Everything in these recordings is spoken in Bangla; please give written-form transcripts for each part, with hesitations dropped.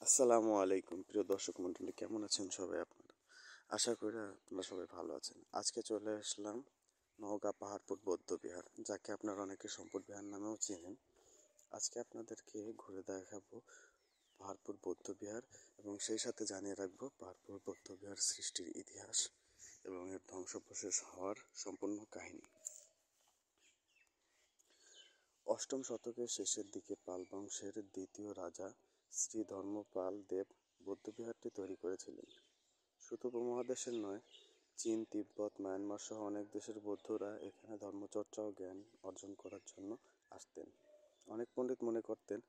আসসালামু আলাইকুম প্রিয় দর্শক মণ্ডলী, কেমন আছেন সবাই আপনারা? আশা করি আপনারা সবাই ভালো আছেন। আজকে চলে আসলাম নওগাঁ পাহাড়পুর বৌদ্ধবিহার, যাকে আপনারা অনেকে সম্পদ বিহার নামেও চেনেন। আজকে আপনাদেরকে ঘুরে দেখাবো পাহাড়পুর বৌদ্ধবিহার এবং সেই সাথে জানিয়ে রাখবো পাহাড়পুর বৌদ্ধবিহার সৃষ্টির ইতিহাস এবং এর ধ্বংসাবশেষ হওয়ার সম্পূর্ণ কাহিনী। অষ্টম শতকের শেষের দিকে পাল বংশের দ্বিতীয় রাজা শ্রী ধর্মপাল দেব বৌদ্ধবিহারটি তৈরি করেছিলেন। শুধু উপমহাদেশের নয়, চীন, তিব্বত, মায়ানমার সহ অনেক দেশের বৌদ্ধরা এখানে ধর্মচর্চা ও জ্ঞান অর্জন করার জন্য আসতেন। অনেক পণ্ডিত মনে করতেন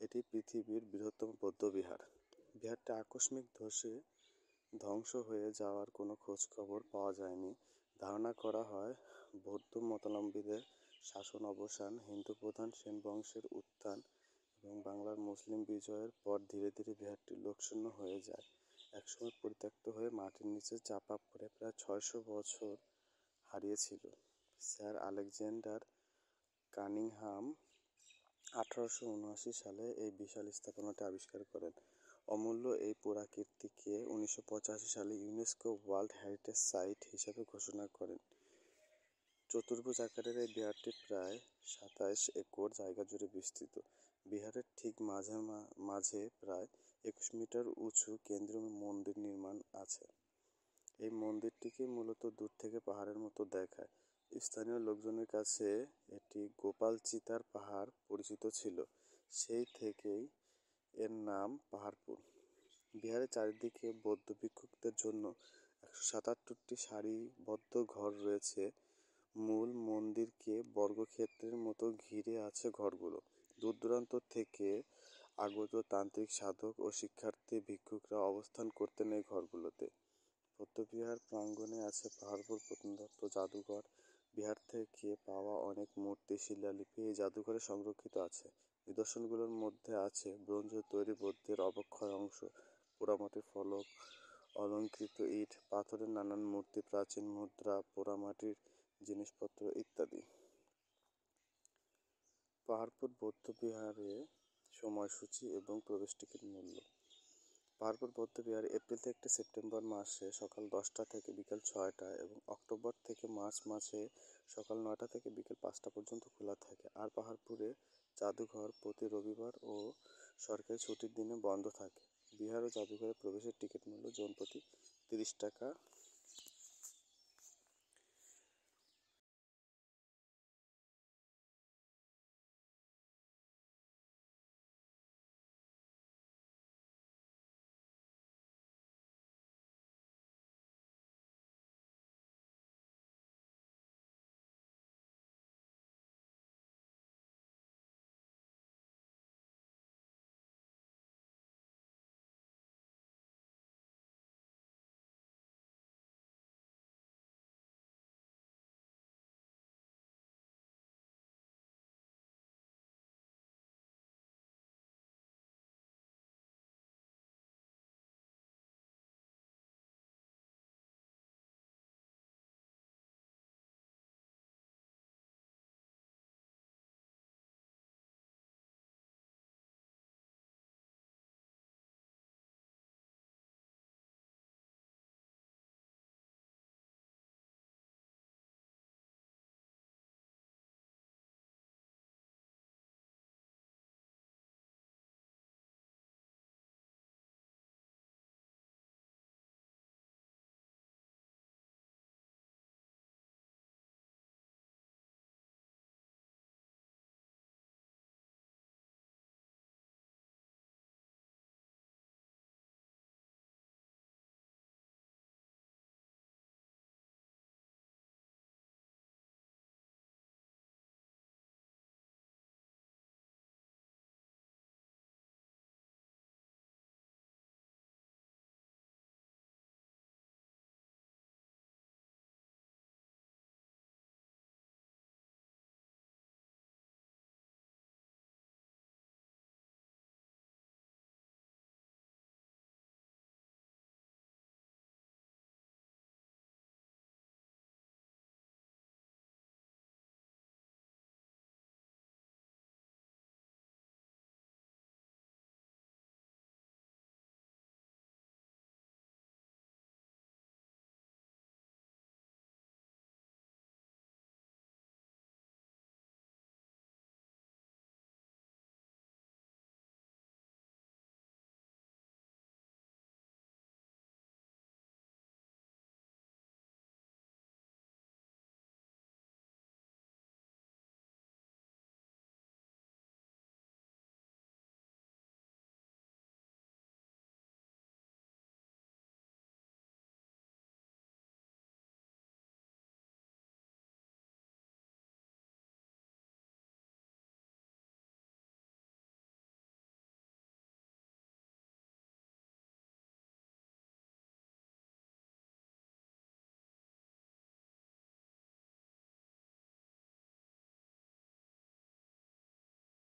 এটি পৃথিবীর বৃহত্তম বৌদ্ধবিহার। বিহারটি আকস্মিক ধসে ধ্বংস হয়ে যাওয়ার কোনো খোঁজখবর পাওয়া যায়নি। ধারণা করা হয় বৌদ্ধ মতাবলম্বীদের শাসন অবসান, হিন্দু প্রধান সেন বংশের উত্থান এবং বাংলার মুসলিম বিজয়ের পর ধীরে ধীরে বিহারটি লোকশূন্য হয়ে যায়। একসময় পরিত্যক্ত হয়ে মাটির নিচে চাপা পড়ে প্রায় 600 বছর হারিয়েছিল। স্যার আলেকজান্ডার কানিংহাম 1879 সালে এই বিশাল স্থাপনাটি আবিষ্কার করেন। অমূল্য এই পুরাকীর্তিকে 1985 সালে ইউনেস্কো ওয়ার্ল্ড হেরিটেজ সাইট হিসেবে ঘোষণা করেন। চতুর্ভুজ আকারের এই বিহারটি প্রায় 27 একর জায়গা জুড়ে বিস্তৃত। বিহারের ঠিক মাঝে প্রায় 21 মিটার উঁচু কেন্দ্রীয় মন্দির নির্মাণ আছে। এই মন্দিরটিকে মূলত দূর থেকে পাহাড়ের মতো দেখায়। স্থানীয় লোকজনের কাছে এটি গোপাল চিতার পাহাড় পরিচিত ছিল। সেই থেকেই এর নাম পাহাড়পুর। বিহারের চারিদিকে বৌদ্ধ ভিক্ষুকদের জন্য 177টি সারিবদ্ধ ঘর রয়েছে। মূল মন্দিরকে বর্গক্ষেত্রের মতো ঘিরে আছে ঘরগুলো। দূর দূরান্ত থেকে আগত তান্ত্রিক, সাধক ও শিক্ষার্থী ভিক্ষুকরা অবস্থান করতেন এই ঘরগুলোতে। বৌদ্ধবিহার প্রাঙ্গণে আছে পাহাড়পুর প্রত্নতত্ত্ব জাদুঘর। বিহার থেকে পাওয়া অনেক মূর্তি, শিলালিপি এই জাদুঘরে সংরক্ষিত আছে। নিদর্শনগুলোর মধ্যে আছে ব্রোঞ্জের তৈরি বৌদ্ধের অবক্ষয় অংশ, পোড়ামাটির ফলক, অলংকৃত ইট, পাথরের নানান মূর্তি, প্রাচীন মুদ্রা, পোড়ামাটির জিনিসপত্র ইত্যাদি। পাহাড়পুর বৌদ্ধবিহারে সময়সূচি এবং প্রবেশ টিকিট মূল্য। পাহাড়পুর বৌদ্ধবিহার এপ্রিল থেকে সেপ্টেম্বর মাসে সকাল 10টা থেকে বিকেল 6টা এবং অক্টোবর থেকে মার্চ মাসে সকাল 9টা থেকে বিকেল 5টা পর্যন্ত খোলা থাকে। আর পাহাড়পুরে জাদুঘর প্রতি রবিবার ও সরকারি ছুটির দিনে বন্ধ থাকে। বিহার ও জাদুঘরে প্রবেশের টিকিট মূল্য জনপ্রতি 30 টাকা